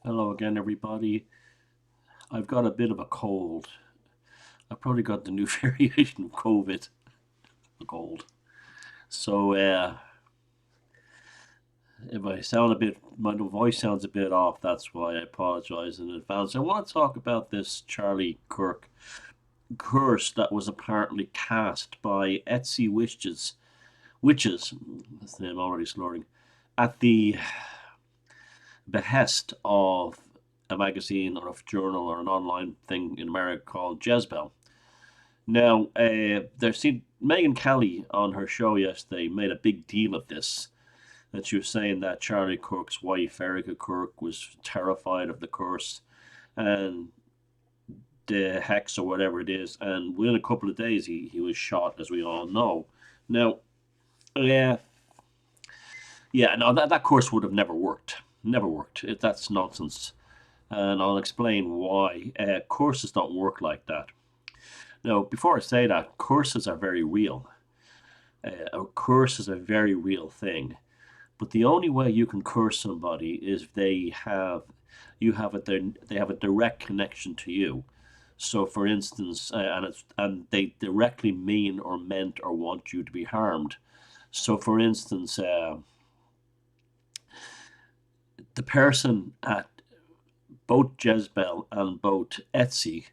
Hello again, everybody. I've got a bit of a cold. I've probably got the new variation of COVID, a cold. So, if I sound a bit, my voice sounds a bit off, that's why I apologize in advance. I want to talk about this Charlie Kirk curse that was apparently cast by Etsy witches, that's the name already slurring, at the behest of a magazine or a journal or an online thing in America called Jezebel. Now, there seemed Megan Kelly on her show yesterday made a big deal of this. That she was saying that Charlie Kirk's wife, Erica Kirk, was terrified of the curse and the hex or whatever it is. And within a couple of days, he was shot, as we all know. Now, yeah, yeah, no, that course would have never worked. Never worked. That's nonsense. And I'll explain why. Courses don't work like that. Now, before I say that, courses are very real. A curse is a very real thing. But the only way you can curse somebody is if they have a direct connection to you. So, for instance, and they directly mean or meant or want you to be harmed. So, for instance, the person at both Jezebel and both Etsy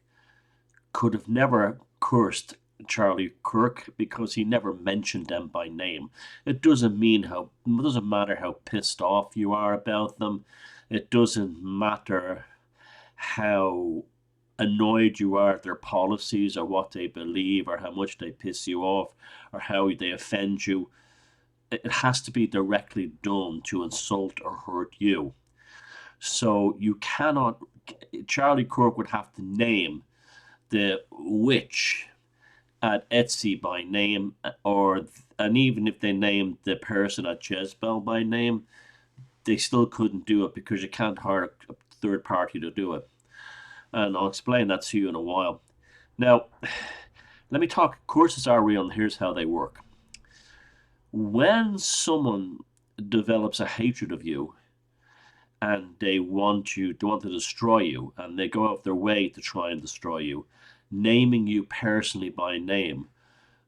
could have never cursed Charlie Kirk because he never mentioned them by name. It doesn't matter how pissed off you are about them. It doesn't matter how annoyed you are at their policies or what they believe or how much they piss you off or how they offend you. It has to be directly done to insult or hurt you. So you cannot. Charlie Kirk would have to name the witch at Etsy by name, or and even if they named the person at Jezebel by name, they still couldn't do it because you can't hire a third party to do it. And I'll explain that to you in a while. Now, let me talk. Courses are real, and here's how they work. When someone develops a hatred of you and they want to destroy you, and they go out of their way to try and destroy you, naming you personally by name,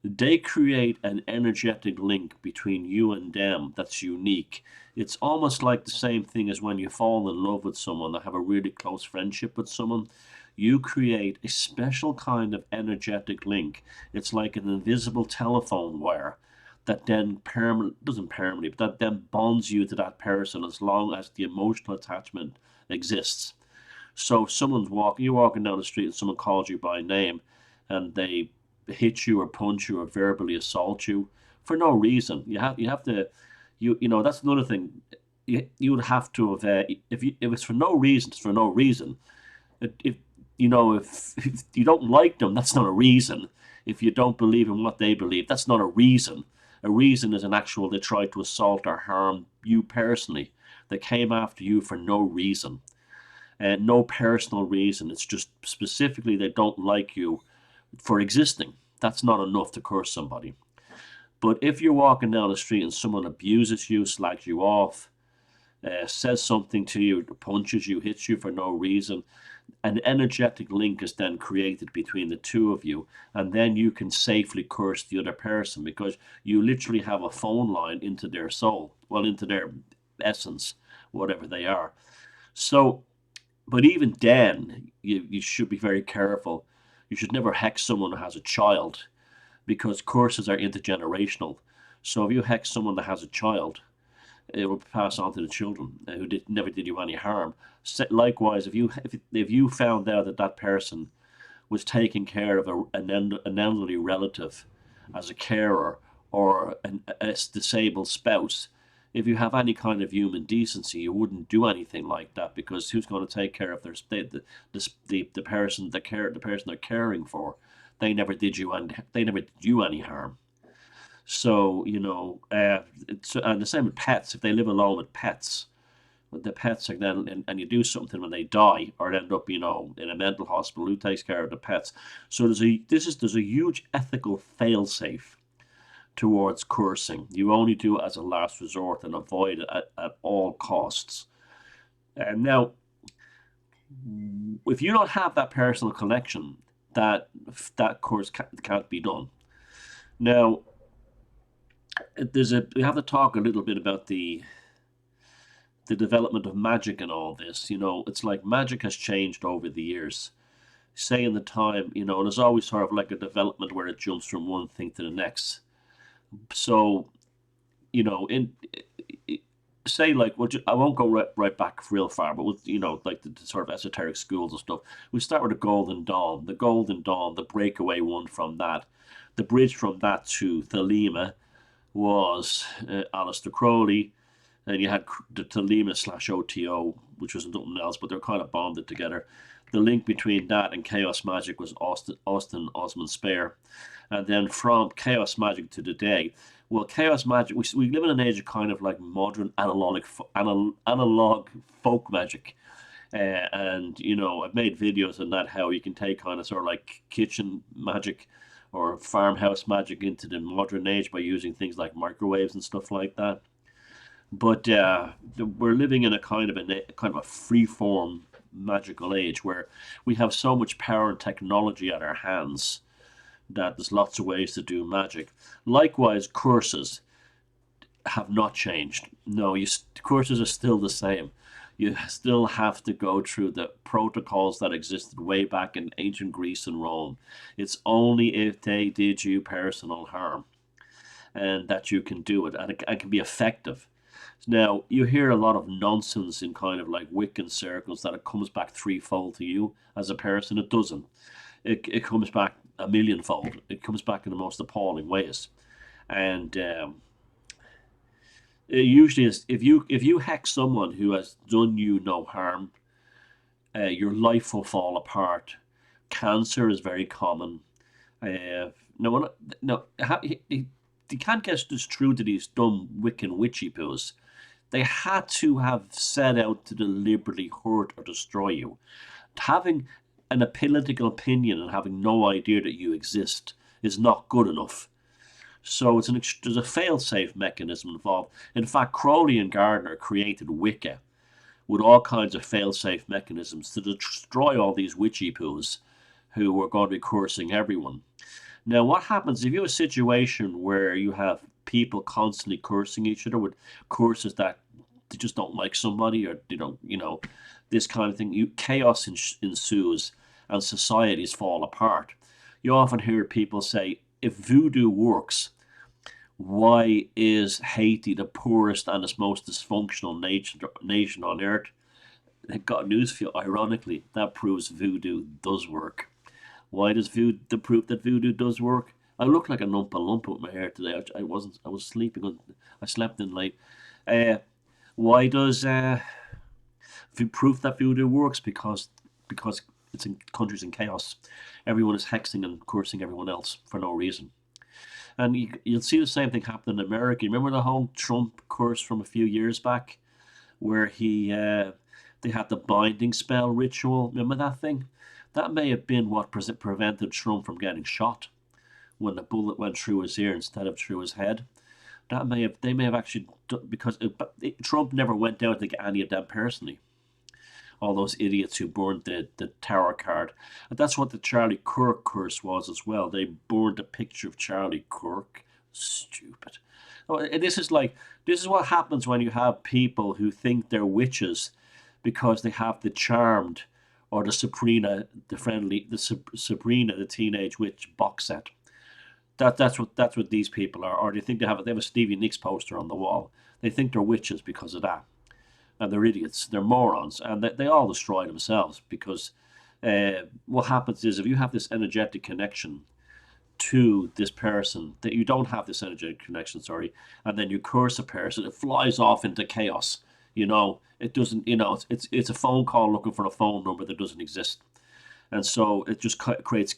they create an energetic link between you and them that's unique. It's almost like the same thing as when you fall in love with someone or have a really close friendship with someone. You create a special kind of energetic link. It's like an invisible telephone wire that then doesn't permanently, but that then bonds you to that person as long as the emotional attachment exists. So if you're walking down the street and someone calls you by name and they hit you or punch you or verbally assault you for no reason. You have to you know that's another thing. You would have to have if it's for no reason, it's for no reason. If if you don't like them, that's not a reason. If you don't believe in what they believe, that's not a reason. A reason is an actual they tried to assault or harm you personally. They came after you for no reason. And no personal reason. It's just specifically they don't like you for existing. That's not enough to curse somebody. But if you're walking down the street and someone abuses you, slags you off, says something to you, punches you, hits you for no reason, an energetic link is then created between the two of you, and then you can safely curse the other person because you literally have a phone line into their soul, well, into their essence, whatever they are. So, but even then, you should be very careful. You should never hex someone who has a child because curses are intergenerational. So if you hex someone that has a child, it will pass on to the children never did you any harm. Likewise, if you found out that that person was taking care of an elderly relative as a carer or a disabled spouse, if you have any kind of human decency, you wouldn't do anything like that because who's going to take care of the person the person they're caring for? They never did you any harm. So and the same with pets. If they live alone with pets, the pets are then and you do something when they die or end up in a mental hospital, who takes care of the pets? So there's a huge ethical failsafe towards cursing. You only do it as a last resort and avoid it at all costs. And now If you don't have that personal connection, that course can't be done. Now, we have to talk a little bit about the development of magic and all this. It's like magic has changed over the years. Say in the time, and there's always sort of like a development where it jumps from one thing to the next. So, in say like, well, I won't go right back real far, but with like the sort of esoteric schools and stuff, we start with the Golden Dawn. The Golden Dawn, the breakaway one from that, the bridge from that to Thelema was Aleister Crowley, and you had the Thelema / OTO, which was nothing else, but they're kind of bonded together. The link between that and chaos magic was Austin Osman Spare, and then from chaos magic to today, well, chaos magic, we live in an age of kind of like modern analog folk magic. And I've made videos on that, how you can take kind of sort of like kitchen magic or farmhouse magic into the modern age by using things like microwaves and stuff like that. But we're living in a kind of a free form magical age where we have so much power and technology at our hands that there's lots of ways to do magic. Likewise, curses have not changed. No, courses are still the same. You still have to go through the protocols that existed way back in ancient Greece and Rome. It's only if they did you personal harm and that you can do it, and it can be effective. Now, you hear a lot of nonsense in kind of like Wiccan circles that it comes back threefold to you as a person. It doesn't. It comes back a millionfold. It comes back in the most appalling ways. And it usually is, if you hex someone who has done you no harm, your life will fall apart. Cancer is very common. No, no, you can't get this through to these dumb Wiccan witchy poos. They had to have set out to deliberately hurt or destroy you. Having an political opinion and having no idea that you exist is not good enough. So there's a fail-safe mechanism involved. In fact, Crowley and Gardner created Wicca with all kinds of fail-safe mechanisms to destroy all these witchy poos who were going to be cursing everyone. Now, what happens if you have a situation where you have people constantly cursing each other with curses that they just don't like somebody, or this kind of thing? Chaos ensues and societies fall apart. You often hear people say, if voodoo works, why is Haiti the poorest and its most dysfunctional nation on earth? I've got news for you. Ironically, that proves voodoo does work. Why does voodoo the proof that voodoo does work? I look like a Lumpa Lumpa with my hair today. I wasn't. I was sleeping. I slept in late. Uh, why does proof that voodoo works? Because it's in countries in chaos. Everyone is hexing and cursing everyone else for no reason. And you'll see the same thing happen in America. Remember the whole Trump curse from a few years back, where they had the binding spell ritual. Remember that thing? That may have been what prevented Trump from getting shot when the bullet went through his ear instead of through his head. They may have actually, because Trump never went down to get any of them personally. All those idiots who burned the tarot card. And that's what the Charlie Kirk curse was as well. They burned a picture of Charlie Kirk. Stupid. This is what happens when you have people who think they're witches because they have the Charmed or the Sabrina, the teenage witch box set. That's what these people are. Or they think they have a Stevie Nicks poster on the wall. They think they're witches because of that. And they're idiots, they're morons, and they all destroy themselves because what happens is if you have this energetic connection to this person, that you don't have this energetic connection, sorry, and then you curse a person, it flies off into chaos. It doesn't. It's a phone call looking for a phone number that doesn't exist, and so it just creates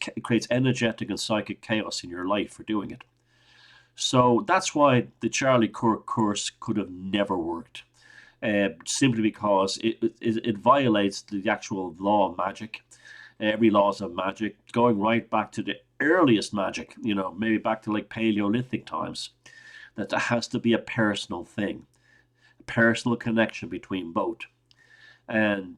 energetic and psychic chaos in your life for doing it. So that's why the Charlie Kirk curse could have never worked. Simply because it violates the actual law of magic, every laws of magic, going right back to the earliest magic, maybe back to like Paleolithic times, that there has to be a personal thing, a personal connection between both. And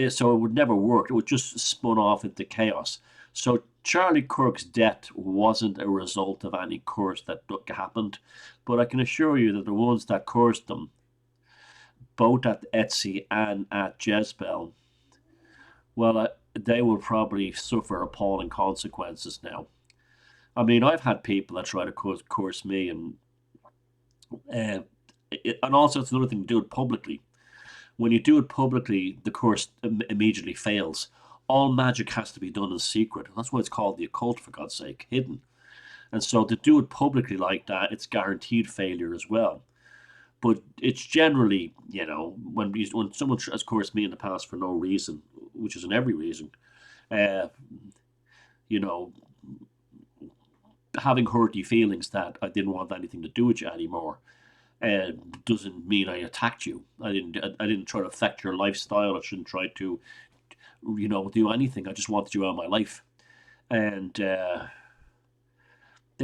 So it would never work. It would just spun off into chaos. So Charlie Kirk's death wasn't a result of any curse that happened, but I can assure you that the ones that cursed them, both at Etsy and at Jezebel, well, they will probably suffer appalling consequences now. I mean, I've had people that try to curse me, uh, and also it's another thing to do it publicly. When you do it publicly, the curse immediately fails. All magic has to be done in secret. That's why it's called the occult, for God's sake, hidden. And so to do it publicly like that, it's guaranteed failure as well. But it's generally, when someone has cursed me in the past for no reason, which isn't every reason, uh, you know, having hurty feelings that I didn't want anything to do with you anymore, uh, doesn't mean I attacked you. I didn't try to affect your lifestyle. I shouldn't try to, do anything. I just wanted you out of my life, and they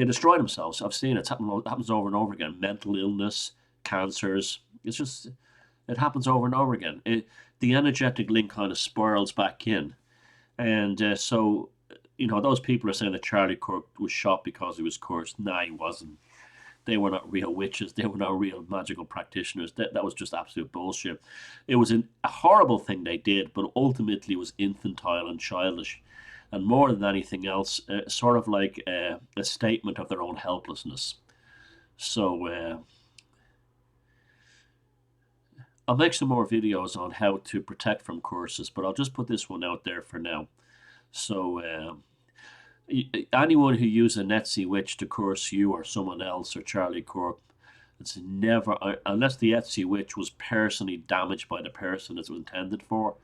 destroy themselves. I've seen it happens over and over again. Mental illness, cancers. It happens over and over again. The energetic link kind of spirals back in, and so those people are saying that Charlie Kirk was shot because he was cursed. Nah, he wasn't. They were not real witches. They were not real magical practitioners. That was just absolute bullshit. It was a horrible thing they did, but ultimately it was infantile and childish. And more than anything else, sort of like a statement of their own helplessness. So I'll make some more videos on how to protect from curses, but I'll just put this one out there for now. So anyone who uses an Etsy witch to curse you or someone else or Charlie Kirk, it's never, unless the Etsy witch was personally damaged by the person it was intended for.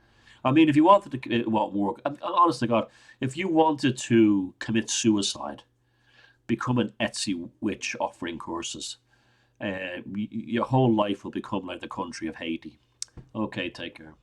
I mean, if you wanted to, it won't work. Honest to God, if you wanted to commit suicide, become an Etsy witch offering courses. Your whole life will become like the country of Haiti. Okay, take care.